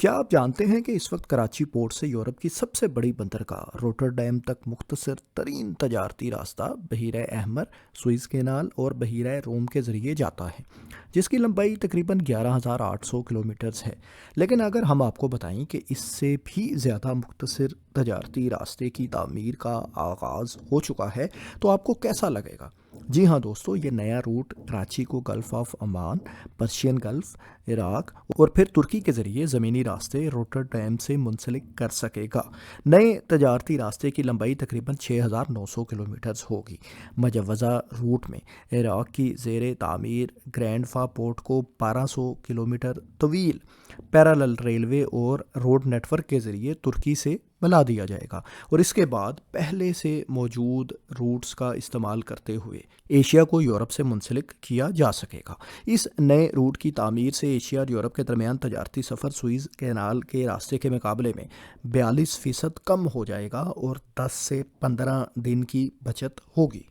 کیا آپ جانتے ہیں کہ اس وقت کراچی پورٹ سے یورپ کی سب سے بڑی بندرگاہ روٹرڈیم تک مختصر ترین تجارتی راستہ بحیرہ احمر، سوئز کینال اور بحیرہ روم کے ذریعے جاتا ہے، جس کی لمبائی تقریباً 11,800 کلومیٹرز ہے؟ لیکن اگر ہم آپ کو بتائیں کہ اس سے بھی زیادہ مختصر تجارتی راستے کی تعمیر کا آغاز ہو چکا ہے تو آپ کو کیسا لگے گا؟ جی ہاں دوستو، یہ نیا روٹ کراچی کو golf of Oman, Persian golf, Iraq اور پھر ترکی کے ذریعے زمینی راستے روٹرڈیم سے منسلک کر سکے گا۔ نئے تجارتی راستے کی لمبائی تقریباً 6,900 کلومیٹرز ہوگی۔ مجوزہ روٹ میں عراق کی زیر تعمیر گرینڈ فا پورٹ کو 1,200 کلومیٹر طویل پیرالل ریلوے اور روڈ نیٹ ورک کے ذریعے ترکی سے ملا دیا جائے گا، اور اس کے بعد پہلے سے موجود روٹس کا استعمال کرتے ہوئے ایشیا کو یورپ سے منسلک کیا جا سکے گا۔ اس نئے روٹ کی تعمیر سے ایشیا اور یورپ کے درمیان تجارتی سفر سوئز کینال کے راستے کے مقابلے میں 42% کم ہو جائے گا اور 10 سے 15 دن کی بچت ہوگی۔